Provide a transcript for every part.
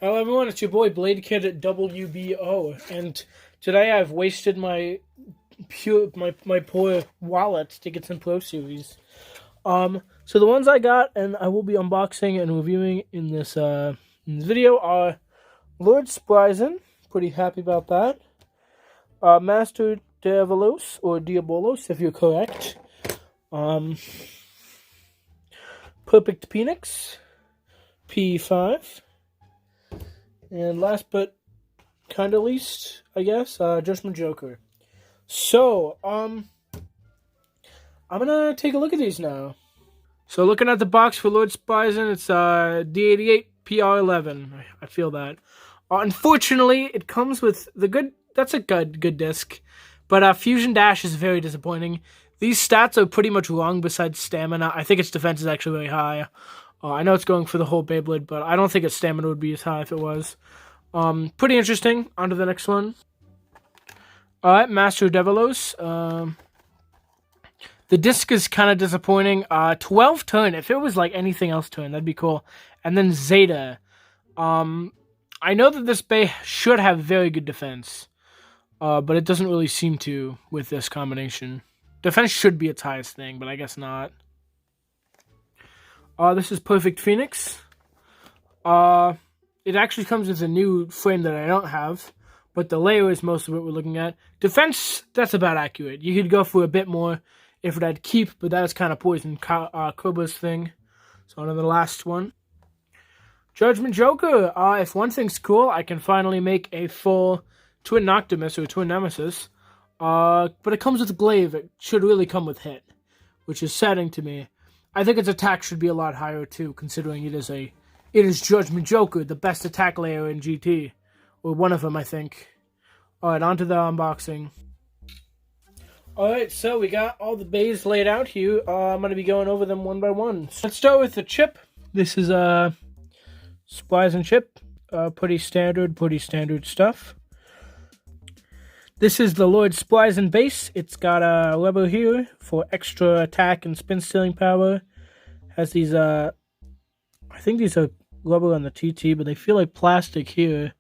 Hello everyone, it's your boy Blade Kid at WBO, and today I've wasted my poor wallet to get some Pro Series. So the ones I got and I will be unboxing and reviewing in this video are Lord Spryzen, pretty happy about that. Master Diabolos or Diabolos, if you're correct. Perfect Phoenix, P5. And last but kind of least, I guess, Judgment Joker. So, I'm gonna take a look at these now. So, looking at the box for Lord Spryzen, it's D88 PR11. I feel that. Unfortunately, it comes with the good. That's a good disc, but Fusion Dash is very disappointing. These stats are pretty much wrong. Besides stamina, I think its defense is actually very high. I know it's going for the whole Beyblade, but I don't think its stamina would be as high if it was. Pretty interesting. On to the next one. Alright, Master Develos. The disc is kind of disappointing. 12 turn. If it was like anything else turn, that'd be cool. And then Zeta. I know that this Bey should have very good defense. But it doesn't really seem to with this combination. Defense should be its highest thing, but I guess not. This is Perfect Phoenix. It actually comes with a new frame that I don't have, but the layer is most of what we're looking at. Defense, that's about accurate. You could go for a bit more if it had keep, but that's kind of poison Koba's thing. So on to the last one. Judgment Joker. If one thing's cool, I can finally make a full Twin Noctimus or Twin Nemesis. But it comes with glaive. It should really come with hit, which is saddening to me. I think its attack should be a lot higher too, considering it is Judgment Joker, the best attack layer in GT, or one of them, I think. All right, on to the unboxing. All right, so we got all the bays laid out here. I'm gonna be going over them one by one. So let's start with the chip. This is Spryzen chip. Pretty standard stuff. This is the Lord Spryzen base. It's got a lever here for extra attack and spin stealing power. Has these, I think these are rubber on the TT, but they feel like plastic here.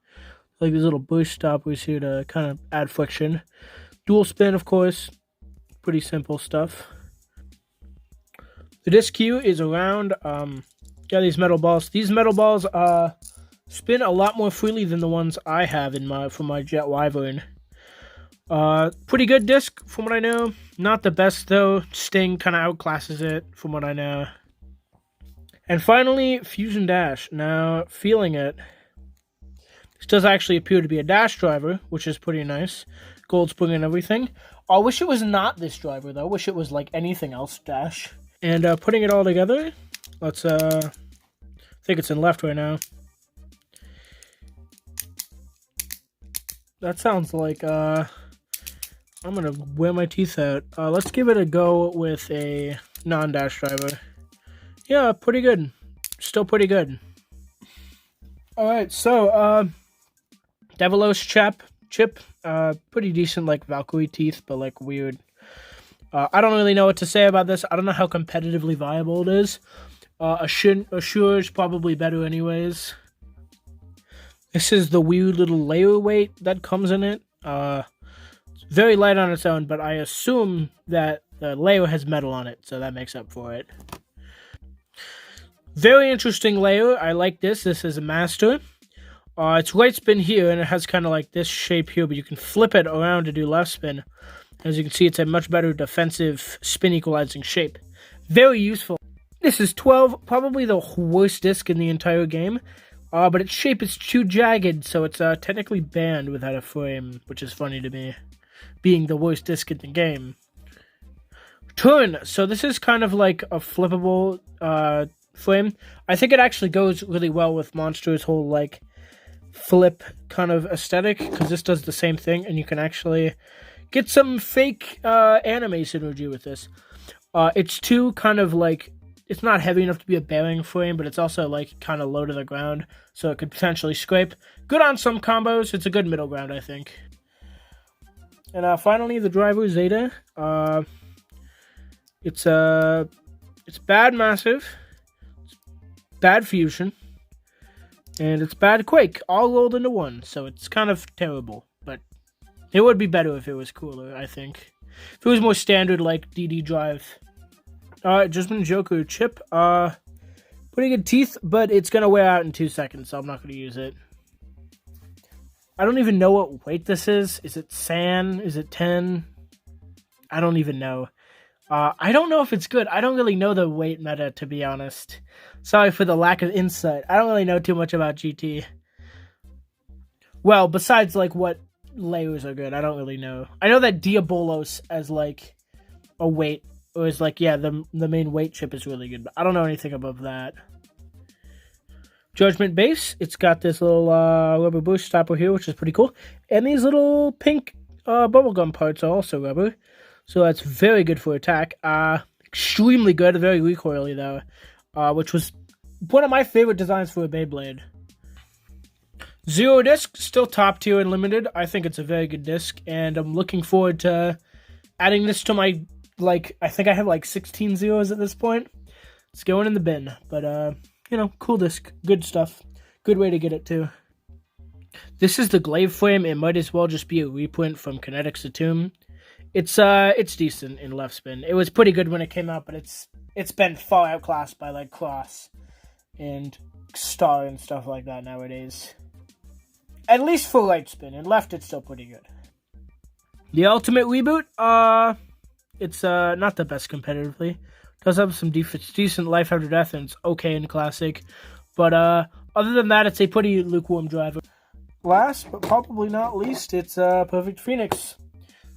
Like these little bush stoppers here to kind of add friction. Dual spin, of course. Pretty simple stuff. The disc here is around. Got these metal balls. These metal balls spin a lot more freely than the ones I have from my Jet Wyvern. Pretty good disc from what I know. Not the best though. Sting kind of outclasses it from what I know. And finally, Fusion Dash. Now, feeling it. This does actually appear to be a dash driver, which is pretty nice. Gold spring and everything. I wish it was not this driver though. I wish it was like anything else dash. And putting it all together, let's I think it's in left right now. That sounds like I'm going to wear my teeth out. Let's give it a go with a non-dash driver. Yeah, pretty good. Still pretty good. Alright, so, Develos chip. Pretty decent, like, Valkyrie teeth, but, like, weird. I don't really know what to say about this. I don't know how competitively viable it is. Assure is probably better anyways. This is the weird little layer weight that comes in it. Very light on its own, but I assume that the layer has metal on it, so that makes up for it. Very interesting layer. I like this. This is a master. It's right spin here, and it has kind of like this shape here, but you can flip it around to do left spin. As you can see, it's a much better defensive spin equalizing shape. Very useful. This is 12, probably the worst disc in the entire game. But its shape is too jagged, so it's technically banned without a frame, which is funny to me, being the worst disc in the game. Turn. So this is kind of like a flippable frame. I think it actually goes really well with Monster's whole like flip kind of aesthetic, because this does the same thing, and you can actually get some fake anime synergy with this. It's too kind of like, it's not heavy enough to be a bearing frame, but it's also like kind of low to the ground, so it could potentially scrape. Good on some combos. It's a good middle ground, I think. And finally, the driver Zeta. It's bad massive, it's bad fusion, And it's Bad Quake, all rolled into one, so it's kind of terrible. But it would be better if it was cooler, I think. If it was more standard, like DD Drive. Just been Joku chip. Pretty good teeth, but it's going to wear out in 2 seconds, so I'm not going to use it. I don't even know what weight this is. Is it San? Is it 10? I don't even know. I don't know if it's good. I don't really know the weight meta, to be honest. Sorry for the lack of insight. I don't really know too much about GT. Well, besides, like, what layers are good, I don't really know. I know that Diabolos as, like, a weight, or is, like, yeah, the main weight chip is really good, but I don't know anything above that. Judgment base, it's got this little rubber bush stopper here, which is pretty cool. And these little pink bubblegum parts are also rubber. So that's very good for attack. Extremely good, very recoily though. Which was one of my favorite designs for a Beyblade. Zero disc, still top tier and limited. I think it's a very good disc. And I'm looking forward to adding this to my, like, I think I have like 16 zeros at this point. It's going in the bin. But, you know, cool disc. Good stuff. Good way to get it too. This is the glaive frame. It might as well just be a reprint from Kinetics to Tomb. It's decent in left spin. It was pretty good when it came out, but it's been far outclassed by like Cross and Star and stuff like that nowadays. At least for right spin. In left, it's still pretty good. The Ultimate Reboot, it's not the best competitively. It does have some decent life after death, and it's okay in classic. But other than that, it's a pretty lukewarm driver. Last but probably not least, it's Perfect Phoenix.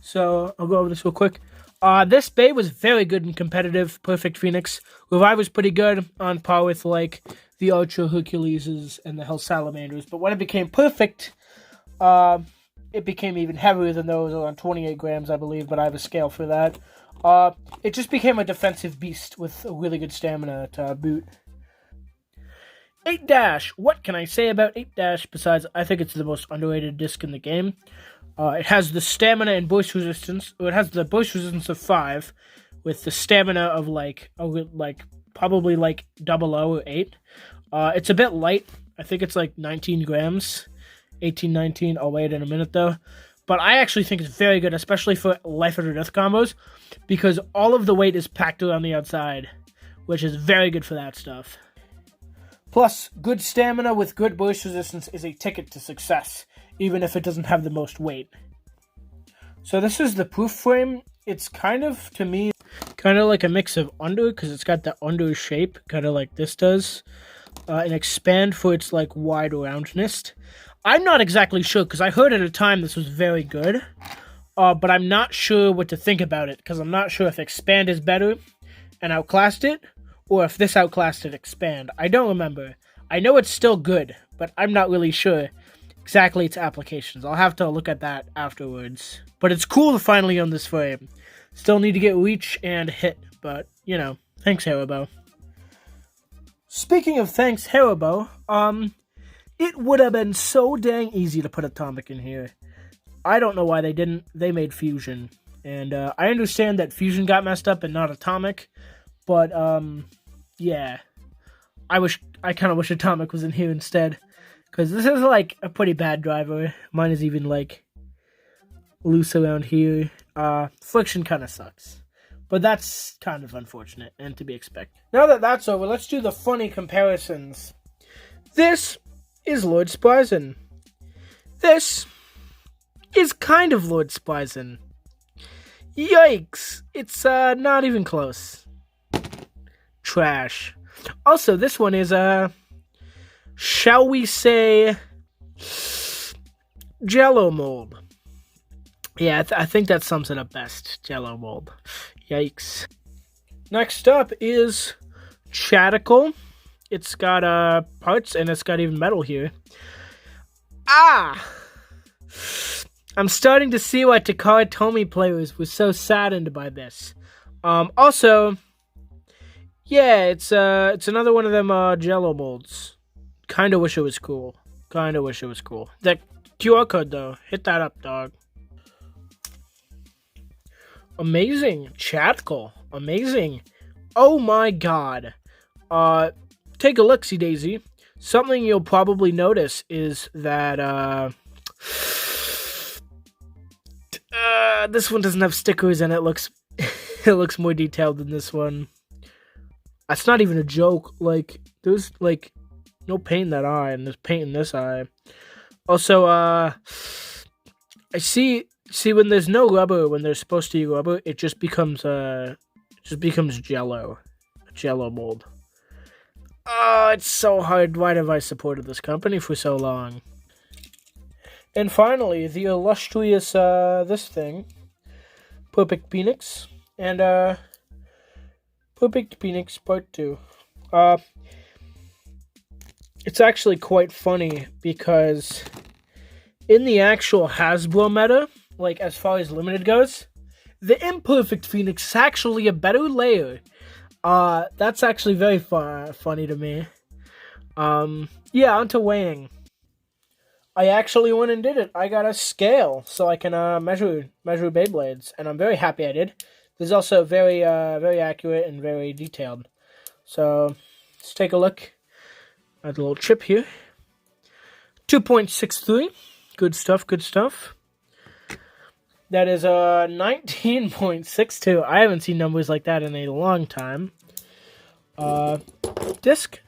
So, I'll go over this real quick. This Bay was very good and competitive. Perfect Phoenix. Revive was pretty good, on par with, like, the Ultra Herculeses and the Hell Salamanders. But when it became Perfect, it became even heavier than those, around 28 grams, I believe, but I have a scale for that. It just became a defensive beast with a really good stamina to boot. 8-Dash. What can I say about 8-Dash besides I think it's the most underrated disc in the game? It has the stamina and burst resistance. It has the burst resistance of 5, with the stamina of probably like 00 or 8. It's a bit light. I think it's like 19 grams, 18, 19. I'll weigh it in a minute though. But I actually think it's very good, especially for life after death combos, because all of the weight is packed around the outside, which is very good for that stuff. Plus, good stamina with good burst resistance is a ticket to success, even if it doesn't have the most weight. So this is the proof frame. It's kind of, to me, kind of like a mix of under, because it's got the under shape, kind of like this does, and expand for its like wide roundness. I'm not exactly sure, because I heard at a time this was very good, but I'm not sure what to think about it, because I'm not sure if expand is better and outclassed it, or if this outclassed it expand. I don't remember. I know it's still good, but I'm not really sure exactly its applications. I'll have to look at that afterwards. But it's cool to finally own this frame. Still need to get reach and hit, but, you know, thanks Haribo. Speaking of thanks Haribo, it would have been so dang easy to put Atomic in here. I don't know why they didn't. They made Fusion. And I understand that Fusion got messed up and not Atomic, but, yeah. I kind of wish Atomic was in here instead. Because this is, like, a pretty bad driver. Mine is even, like, loose around here. Friction kind of sucks. But that's kind of unfortunate and to be expected. Now that that's over, let's do the funny comparisons. This is Lord Spryzen. This is kind of Lord Spryzen. Yikes. It's, not even close. Trash. Also, this one is, shall we say, Jello mold. Yeah, I think that sums it up best. Jello mold. Yikes. Next up is Chatical. It's got parts and it's got even metal here. I'm starting to see why Takara Tomy players were so saddened by this. Also, yeah, it's another one of them Jello molds. Kinda wish it was cool. That QR code though, hit that up, dog. Amazing. Chatical. Amazing. Oh my god. Take a look-see, Daisy. Something you'll probably notice is that this one doesn't have stickers, and it looks it looks more detailed than this one. That's not even a joke. Like, there's like no paint in that eye, and there's paint in this eye. Also, I see when there's no rubber, when there's supposed to be rubber, it just becomes Jello, a Jello mold. Oh, it's so hard. Why have I supported this company for so long? And finally, the illustrious this thing, Perfect Phoenix, and Perfect Phoenix Part 2. It's actually quite funny because in the actual Hasbro meta, like as far as limited goes, the Imperfect Phoenix is actually a better layer. That's actually very funny to me. Yeah, onto weighing. I actually went and did it. I got a scale so I can measure Beyblades, and I'm very happy I did. This is also very accurate and very detailed. So let's take a look at the little chip here. 2.63. Good stuff. Good stuff. That is 19.62. I haven't seen numbers like that in a long time. Disc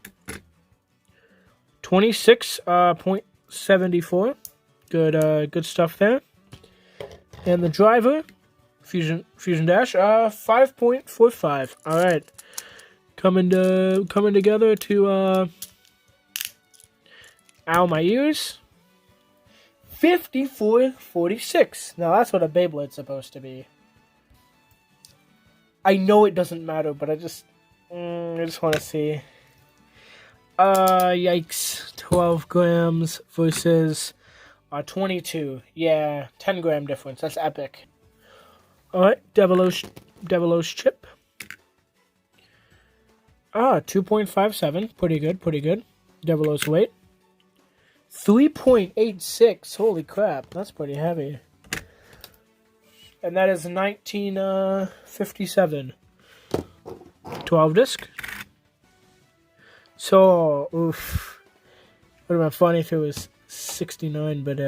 26.74. Good stuff there. And the driver, Fusion Dash, 5.45. All right, coming together to ow, my ears. 54.46. Now that's what a Beyblade's supposed to be. I know it doesn't matter, but I just want to see. Yikes! 12 grams versus 22. Yeah, 10 gram difference. That's epic. All right, Devilos chip. 2.57. Pretty good. Devilos weight. 3.86. Holy crap, that's pretty heavy. And that is 1957. 12 disc. So, oof. Would have been funny if it was 69, but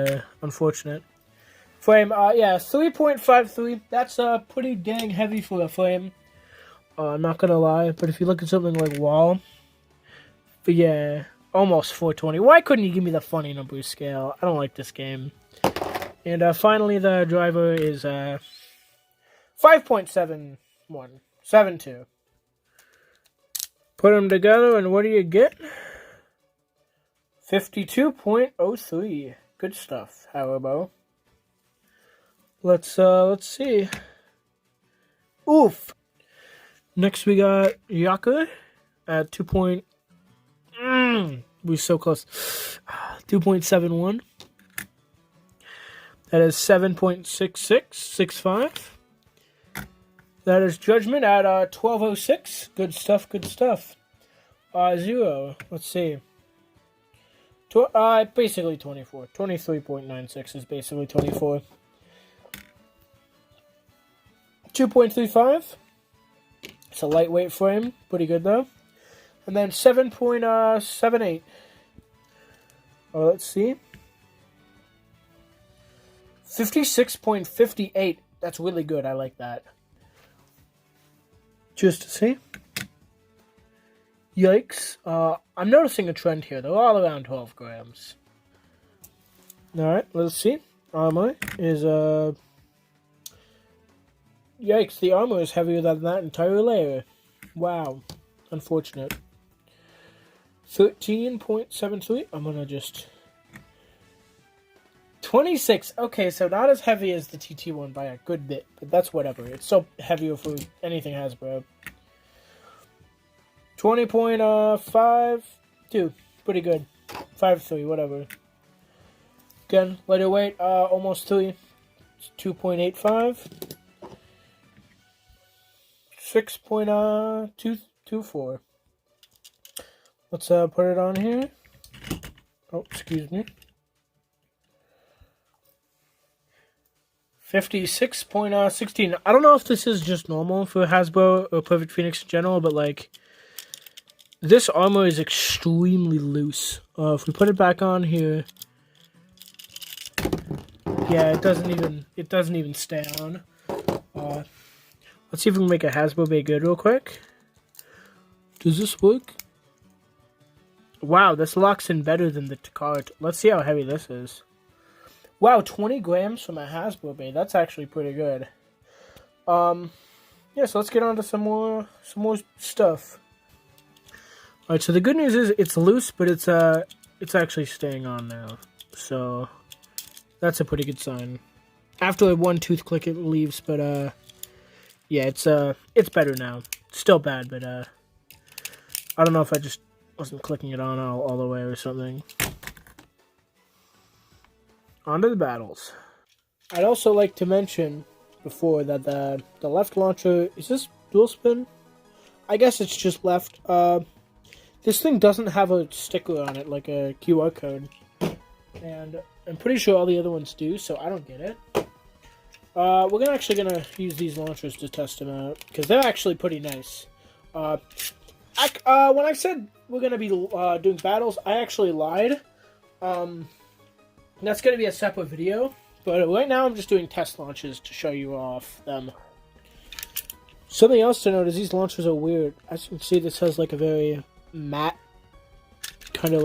unfortunate. Frame, 3.53. That's pretty dang heavy for a frame. I'm not gonna lie, but if you look at something like Wall, but yeah, almost 420. Why couldn't you give me the funny number scale? I don't like this game. And finally, the driver is 5.71. 72. Put them together, and what do you get? 52.03. Good stuff, however. Let's see. Oof. Next we got Joku at 2. We're so close. 2.71. That is 7.6665. That is Judgment at 12.06. Good stuff. 0. Let's see. Basically 24. 23.96 is basically 24. 2.35. It's a lightweight frame. Pretty good though. And then 7.78. Let's see. 56.58. That's really good. I like that. Just to see. Yikes. I'm noticing a trend here. They're all around 12 grams. Alright, let's see. Armor is, Yikes, the armor is heavier than that entire layer. Wow. Unfortunate. 13.73. I'm gonna just... 26. Okay, so not as heavy as the TT one by a good bit, but that's whatever. It's so heavier for anything Hasbro. 20.52. Pretty good. 5.3, whatever. Again, lighter weight, almost 3. 2.85. 6.224. Let's put it on here. Oh, excuse me. 56.16. I don't know if this is just normal for Hasbro or Perfect Phoenix in general, but like This armor is extremely loose. If we put it back on here, yeah, it doesn't even stay on. Let's see if we can make a hasbro bay good real quick. Does this work? Wow, this locks in better than the Takara. Let's see how heavy this is. Wow, 20 grams from a hasbro bay. That's actually pretty good. Yeah, so let's get on to some more stuff. Alright, so the good news is it's loose, but it's actually staying on now. So that's a pretty good sign. After one tooth click it leaves, but yeah, it's better now. Still bad, but I don't know if I just wasn't clicking it on all the way or something. On to the battles. I'd also like to mention before that the left launcher, is this dual spin? I guess it's just left. This thing doesn't have a sticker on it, like a QR code. And I'm pretty sure all the other ones do, so I don't get it. We're actually gonna use these launchers to test them out, because they're actually pretty nice. When I said we're gonna be doing battles, I actually lied. That's gonna be a separate video, but right now I'm just doing test launches to show you off them. Something else to note is these launchers are weird. As you can see, this has like a very matte kind of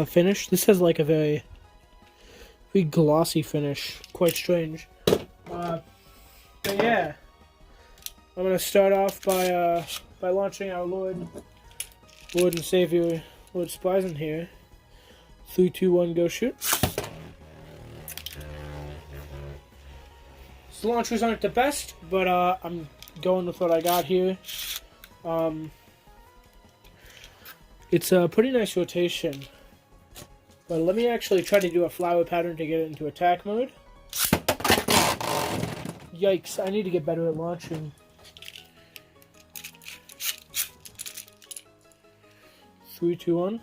finish. This has like a very glossy finish. Quite strange. But yeah, I'm gonna start off by launching our Lord and Savior, Lord Spryzen here. 3, 2, 1, go shoot. The launchers aren't the best, but I'm going with what I got here. It's a pretty nice rotation. But let me actually try to do a flower pattern to get it into attack mode. Yikes, I need to get better at launching. 3, 2, 1.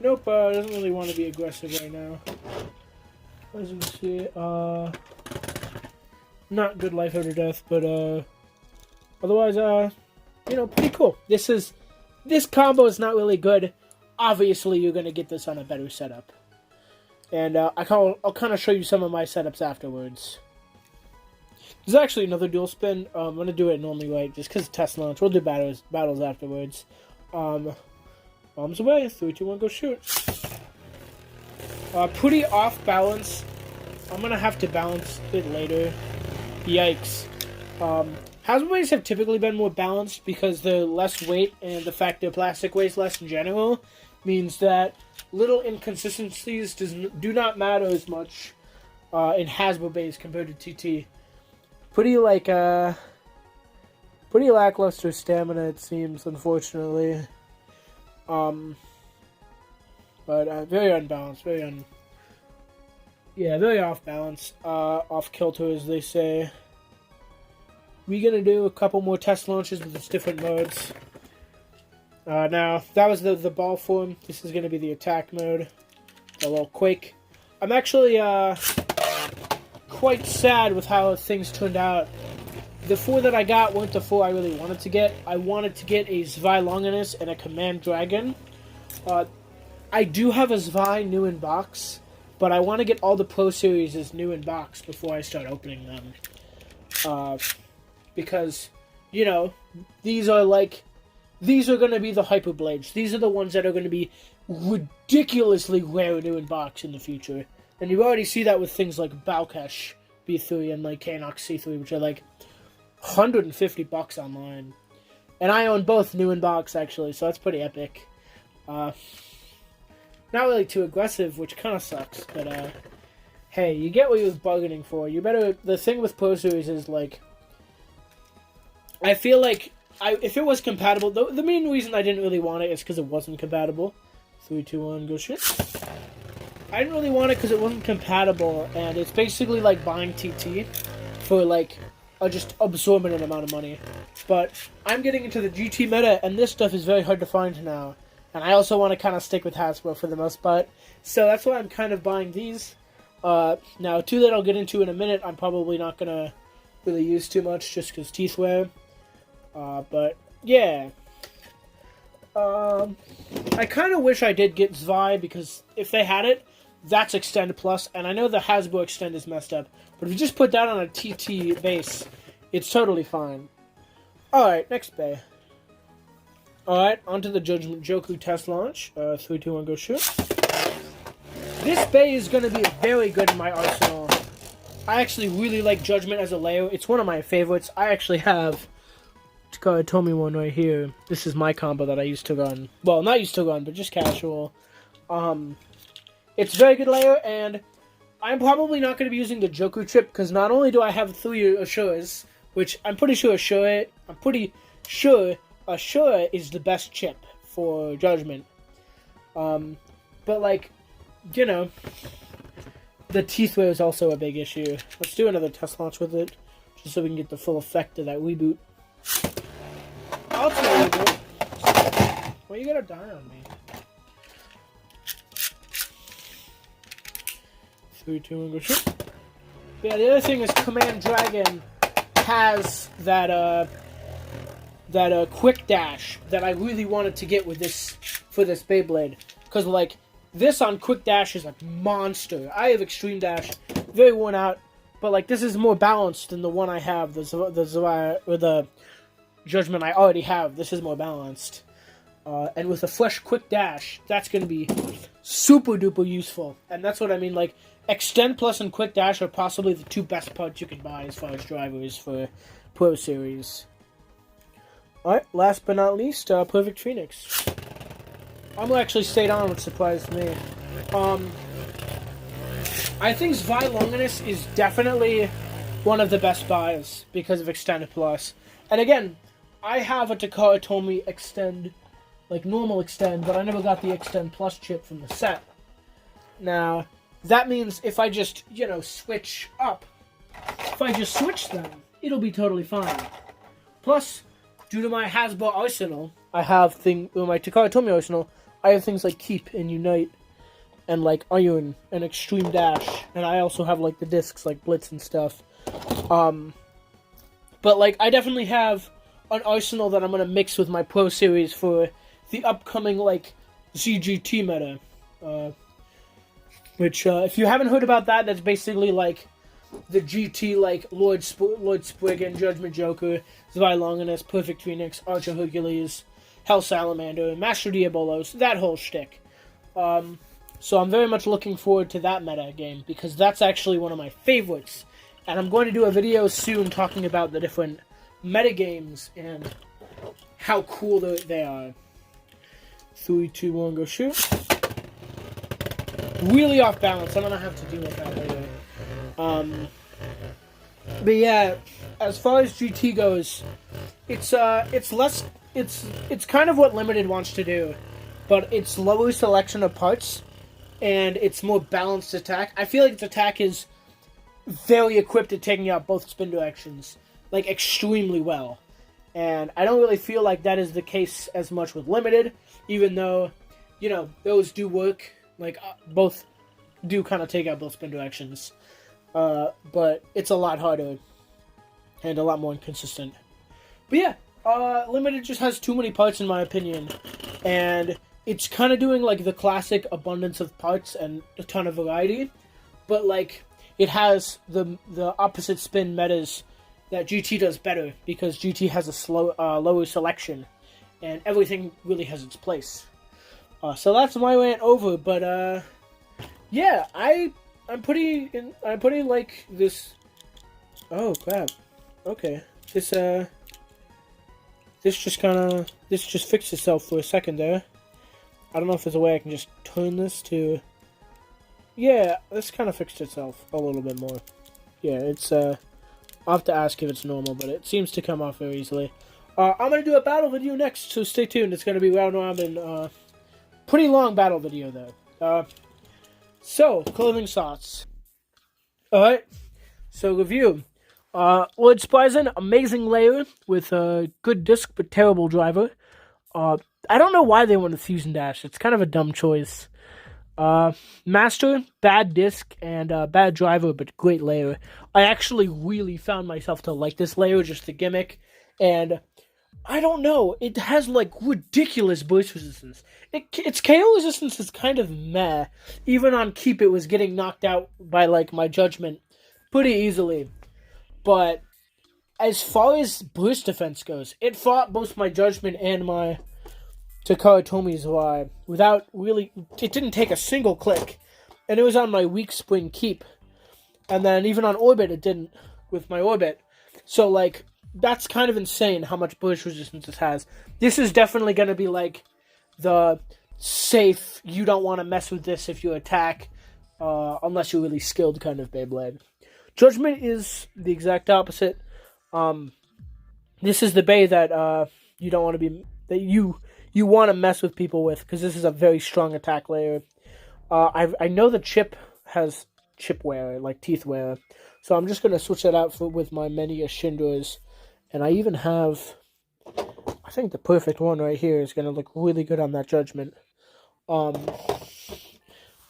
Nope, doesn't really want to be aggressive right now. As you can see, not good life after death, but otherwise, you know, pretty cool. This combo is not really good. Obviously, you're gonna get this on a better setup, and I'll kind of show you some of my setups afterwards. There's actually another dual spin. I'm gonna do it normally right, just because test launch. We'll do battles afterwards. Bombs away. 3, 2, 1, go shoot. Pretty off balance. I'm gonna have to balance it later. Yikes. Hasbro bays have typically been more balanced because they're less weight, and the fact their plastic weighs less in general means that little inconsistencies do not matter as much in Hasbro bays compared to TT. Pretty lackluster stamina, it seems, unfortunately. But very unbalanced, very off balance, off kilter, as they say. We're gonna do a couple more test launches with its different modes. Now, that was the ball form. This is gonna be the attack mode. A little quake. I'm actually, quite sad with how things turned out. The 4 that I got weren't the 4 I really wanted to get. I wanted to get a Zwei Longinus and a Command Dragon. I do have a Zwei new in box, but I want to get all the Pro Series as new in box before I start opening them. Because, you know, these are going to be the Hyper Blades. These are the ones that are going to be ridiculously rare new in box in the future. And you already see that with things like Balkesh B3 and like Kanox C3, which are like $150 online. And I own both new in box, actually, so that's pretty epic. Not really too aggressive, which kind of sucks, but hey, you get what you was bargaining for. The thing with Pro Series is, like, I feel like if it was compatible, the main reason I didn't really want it is because it wasn't compatible. 3, 2, 1, go shit. I didn't really want it because it wasn't compatible, and it's basically like buying TT for like a just absorbent amount of money. But I'm getting into the GT meta, and this stuff is very hard to find now. And I also want to kind of stick with Hasbro for the most part, so that's why I'm kind of buying these. Now, two that I'll get into in a minute, I'm probably not going to really use too much just because teeth wear. But, yeah. I kind of wish I did get Zwei, because if they had it, that's Extend Plus, and I know the Hasbro Extend is messed up, but if you just put that on a TT base, it's totally fine. Alright, next bay. Alright, onto the Judgment Joku test launch. 3, 2, 1, go shoot. This bay is going to be very good in my arsenal. I actually really like Judgment as a layer. It's one of my favorites. I actually have Tomi one right here. This is my combo that I used to run. Well, not used to run, but just casual. It's a very good layer, and I'm probably not going to be using the Joku chip, because not only do I have 3 Assures, which I'm pretty sure Assure is the best chip for Judgment. But, like, you know, the teeth wear is also a big issue. Let's do another test launch with it, just so we can get the full effect of that reboot. I'll tell you reboot. Why you gotta die on me? 3, 2, 1, go shoot. Yeah, the other thing is Command Dragon has that quick dash that I really wanted to get with this for this Beyblade, because like this on quick dash is a monster. I have extreme dash, very worn out, but like this is more balanced than the one I have, the Judgment I already have. This is more balanced, and with a fresh quick dash, that's going to be super duper useful. And that's what I mean. Like Extend Plus and quick dash are possibly the 2 best parts you can buy as far as drivers for Pro Series. Alright, last but not least, Perfect Phoenix. I'm actually stayed on, which surprised me. I think Zwei Longinus is definitely one of the best buys because of Extend Plus. And again, I have a Takara Tomy Extend, like normal Extend, but I never got the Extend Plus chip from the set. Now, that means if I just, switch up, if I just switch them, it'll be totally fine. Plus, due to my Hasbro arsenal, my Takara Tomy arsenal, I have things like Keep and Unite, and like Iron and Extreme Dash, and I also have like the discs like Blitz and stuff. But like I definitely have an arsenal that I'm gonna mix with my Pro Series for the upcoming like ZGT meta. Which if you haven't heard about that, that's basically like the GT like Lord Spriggan, Judgment Joker, Zwei Longinus, Perfect Phoenix, Archer Hercules, Hell Salamander, Master Diabolos, that whole shtick. So I'm very much looking forward to that meta game, because that's actually one of my favorites. And I'm going to do a video soon talking about the different meta games and how cool they are. 3, 2, 1, go shoot. Really off balance. I'm going to have to deal with that later. But yeah, as far as GT goes, it's kind of what Limited wants to do, but it's lower selection of parts, and it's more balanced attack. I feel like its attack is very equipped at taking out both spin directions, like extremely well. And I don't really feel like that is the case as much with Limited, even though, those do work, like both do kind of take out both spin directions. But it's a lot harder and a lot more inconsistent. But yeah, Limited just has too many parts in my opinion, and it's kind of doing like the classic abundance of parts and a ton of variety, but like it has the opposite spin metas that GT does better, because GT has a lower selection, and everything really has its place. So that's my rant over. But yeah, I'm pretty like this. Oh crap! Okay, this just fixed itself for a second there. I don't know if there's a way I can just turn this to... Yeah, this kind of fixed itself a little bit more. Yeah, it's, I'll have to ask if it's normal, but it seems to come off very easily. I'm going to do a battle video next, so stay tuned. It's going to be round robin. Pretty long battle video, though. So, clothing thoughts. Alright, so review. Lord Spryzen, amazing layer with a good disc but terrible driver. I don't know why they went with Fusion Dash. It's kind of a dumb choice. Master, bad disc, and bad driver, but great layer. I actually really found myself to like this layer, just the gimmick, and I don't know, it has like ridiculous burst resistance. Its KO resistance is kind of meh. Even on keep, it was getting knocked out by like my judgment pretty easily. But as far as burst defense goes, it fought both my judgment and my Takara Tomi's Zwei without really. It didn't take a single click, and it was on my weak spring keep. And then even on orbit, it didn't with my orbit. So like, that's kind of insane how much burst resistance this has. This is definitely going to be like the safe, you don't want to mess with this if you attack, unless you're really skilled kind of Beyblade. Judgment is the exact opposite. This is the Bey that you don't want to be, that you want to mess with people with, because this is a very strong attack layer. I know the chip has chip wear, like teeth wear, so I'm just going to switch that out with my many Ashindras. And I even have, I think the perfect one right here is going to look really good on that judgment. But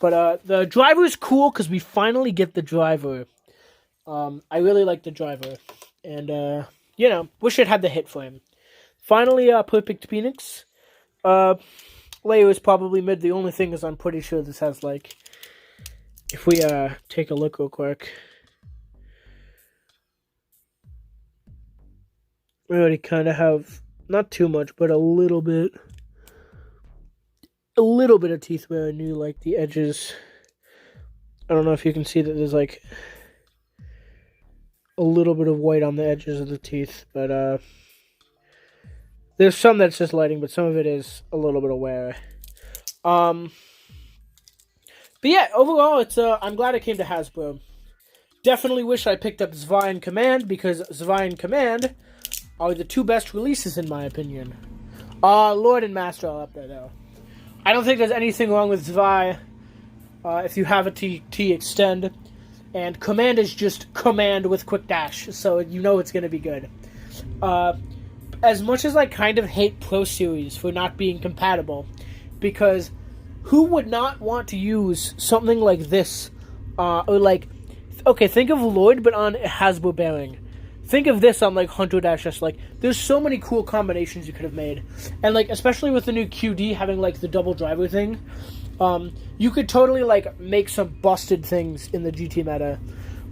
the driver is cool because we finally get the driver. I really like the driver. And, wish it had the hit frame. Finally, Perfect Phoenix. Layer is probably mid. The only thing is I'm pretty sure this has, like, if we take a look real quick. We already kind of have, not too much, but a little bit of teeth wear near, like, the edges. I don't know if you can see that there's, like, a little bit of white on the edges of the teeth, but, there's some that's just lighting, but some of it is a little bit of wear. But yeah, overall, I'm glad it came to Hasbro. Definitely wish I picked up Zwei and Command, because Zwei and Command are the two best releases, in my opinion. Lord and Master are up there, though. I don't think there's anything wrong with Zwei if you have a T extend. And Command is just Command with Quick Dash, so you know it's going to be good. As much as I kind of hate Pro Series for not being compatible, because who would not want to use something like this? Or like, okay, think of Lord, but on Hasbro bearing. Think of this on, like, Hunter Dash S. Like, there's so many cool combinations you could have made. And, like, especially with the new QD having, like, the double driver thing, you could totally, like, make some busted things in the GT meta.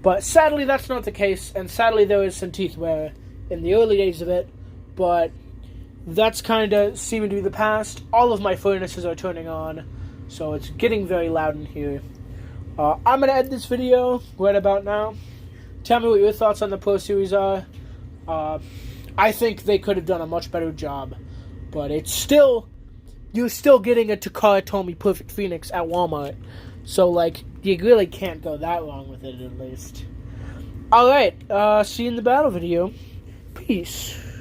But sadly, that's not the case. And sadly, there is some teeth wear in the early days of it. But that's kind of seeming to be the past. All of my furnaces are turning on. So it's getting very loud in here. I'm going to end this video right about now. Tell me what your thoughts on the Pro Series are. I think they could have done a much better job. But it's still, you're still getting a Takara Tomy Perfect Phoenix at Walmart. So, like, you really can't go that wrong with it, at least. Alright, see you in the battle video. Peace.